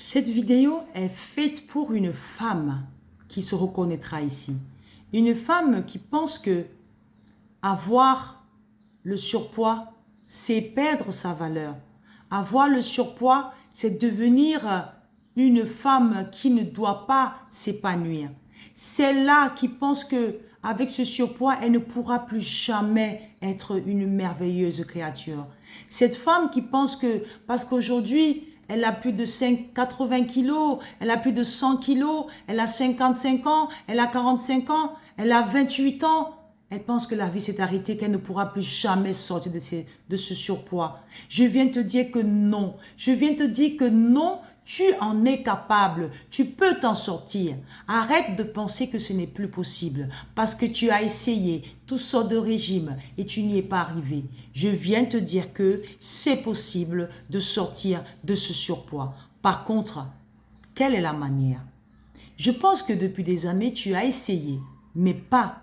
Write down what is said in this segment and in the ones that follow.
Cette vidéo est faite pour une femme qui se reconnaîtra ici. Une femme qui pense que avoir le surpoids, c'est perdre sa valeur. Avoir le surpoids, c'est devenir une femme qui ne doit pas s'épanouir. Celle-là qui pense que avec ce surpoids, elle ne pourra plus jamais être une merveilleuse créature. Cette femme qui pense que parce qu'aujourd'hui, elle a plus de 80 kilos, elle a plus de 100 kilos, elle a 55 ans, elle a 45 ans, elle a 28 ans. Elle pense que la vie s'est arrêtée, qu'elle ne pourra plus jamais sortir de ce surpoids. Je viens te dire que non. Je viens te dire que non, tu en es capable. Tu peux t'en sortir. Arrête de penser que ce n'est plus possible parce que tu as essayé toutes sortes de régimes et tu n'y es pas arrivé. Je viens te dire que c'est possible de sortir de ce surpoids. Par contre, quelle est la manière? Je pense que depuis des années, tu as essayé, mais pas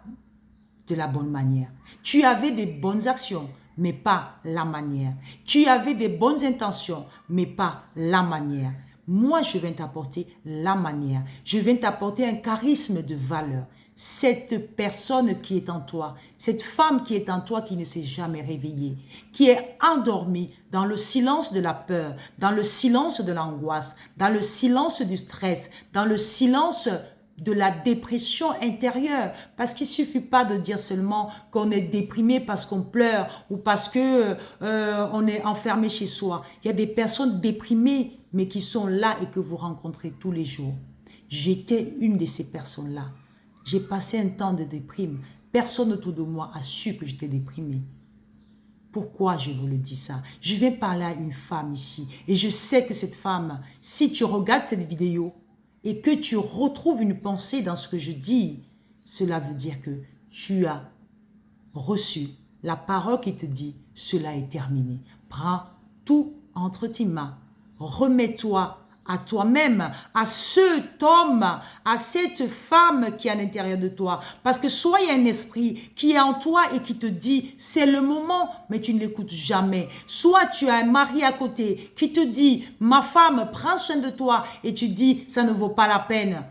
de la bonne manière. Tu avais des bonnes actions, mais pas la manière. Tu avais des bonnes intentions, mais pas la manière. Moi, je viens t'apporter la manière. Je viens t'apporter un charisme de valeur. Cette personne qui est en toi, cette femme qui est en toi qui ne s'est jamais réveillée, qui est endormie dans le silence de la peur, dans le silence de l'angoisse, dans le silence du stress, dans le silence de la dépression intérieure, parce qu'il ne suffit pas de dire seulement qu'on est déprimé parce qu'on pleure ou parce que on est enfermé chez soi. Il y a des personnes déprimées mais qui sont là et que vous rencontrez tous les jours. J'étais une de ces personnes-là. J'ai passé un temps de déprime. Personne autour de moi a su que j'étais déprimée. Pourquoi je vous le dis ça? Je viens parler à une femme ici et je sais que cette femme, si tu regardes cette vidéo, et que tu retrouves une pensée dans ce que je dis, cela veut dire que tu as reçu la parole qui te dit « cela est terminé ». Prends tout entre tes mains, remets-toi à toi-même, à cet homme, à cette femme qui est à l'intérieur de toi. Parce que soit il y a un esprit qui est en toi et qui te dit « c'est le moment », mais tu ne l'écoutes jamais. Soit tu as un mari à côté qui te dit « ma femme, prends soin de toi » et tu dis « ça ne vaut pas la peine »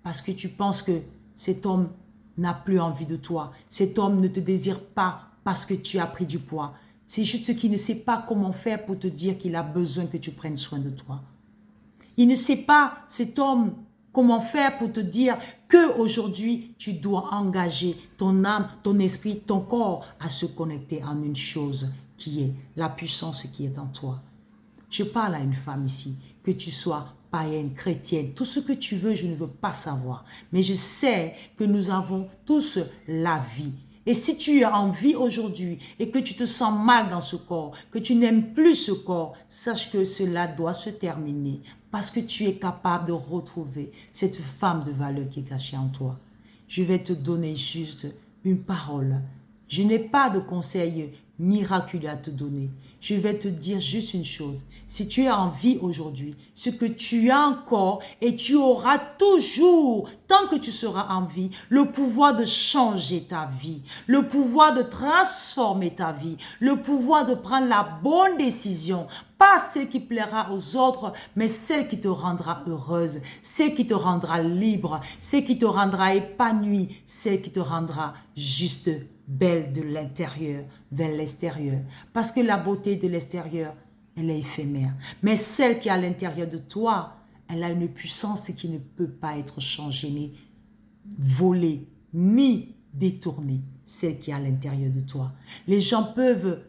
parce que tu penses que cet homme n'a plus envie de toi. Cet homme ne te désire pas parce que tu as pris du poids. C'est juste qu'il ne sait pas comment faire pour te dire qu'il a besoin que tu prennes soin de toi. Il ne sait pas, cet homme, comment faire pour te dire qu'aujourd'hui, tu dois engager ton âme, ton esprit, ton corps à se connecter en une chose qui est la puissance qui est en toi. Je parle à une femme ici, que tu sois païenne, chrétienne, tout ce que tu veux, je ne veux pas savoir. Mais je sais que nous avons tous la vie. Et si tu as envie aujourd'hui et que tu te sens mal dans ce corps, que tu n'aimes plus ce corps, sache que cela doit se terminer parce que tu es capable de retrouver cette femme de valeur qui est cachée en toi. Je vais te donner juste une parole. Je n'ai pas de conseil miraculeux à te donner. Je vais te dire juste une chose. Si tu as envie aujourd'hui, ce que tu as encore et tu auras toujours, tant que tu seras en vie, le pouvoir de changer ta vie, le pouvoir de transformer ta vie, le pouvoir de prendre la bonne décision, pas celle qui plaira aux autres, mais celle qui te rendra heureuse, celle qui te rendra libre, celle qui te rendra épanouie, celle qui te rendra juste belle de l'intérieur vers l'extérieur. Parce que la beauté de l'extérieur, elle est éphémère. Mais celle qui est à l'intérieur de toi, elle a une puissance qui ne peut pas être changée, ni volée, ni détournée. Celle qui est à l'intérieur de toi. Les gens peuvent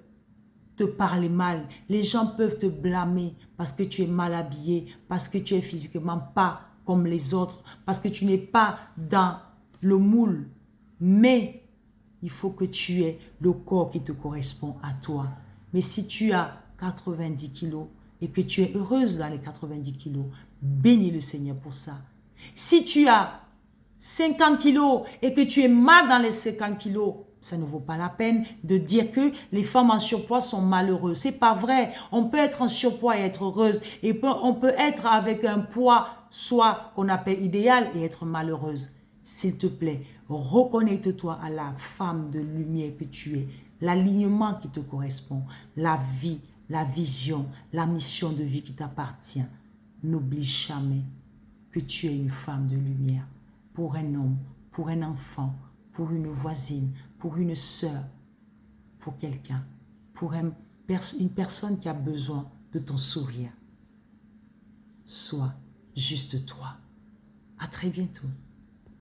te parler mal. Les gens peuvent te blâmer parce que tu es mal habillé, parce que tu es physiquement pas comme les autres, parce que tu n'es pas dans le moule. Mais il faut que tu aies le corps qui te correspond à toi. Mais si tu as 90 kilos et que tu es heureuse dans les 90 kilos, bénis le Seigneur pour ça. Si tu as 50 kilos et que tu es mal dans les 50 kilos, ça ne vaut pas la peine de dire que les femmes en surpoids sont malheureuses. C'est pas vrai. On peut être en surpoids et être heureuse. Et on peut être avec un poids, soit qu'on appelle idéal, et être malheureuse. S'il te plaît, reconnecte-toi à la femme de lumière que tu es. L'alignement qui te correspond. La vie, la vision, la mission de vie qui t'appartient. n'oublie jamais que tu es une femme de lumière pour un homme, pour un enfant, pour une voisine, pour une sœur, pour quelqu'un, pour une personne qui a besoin de ton sourire. Sois juste toi. À très bientôt.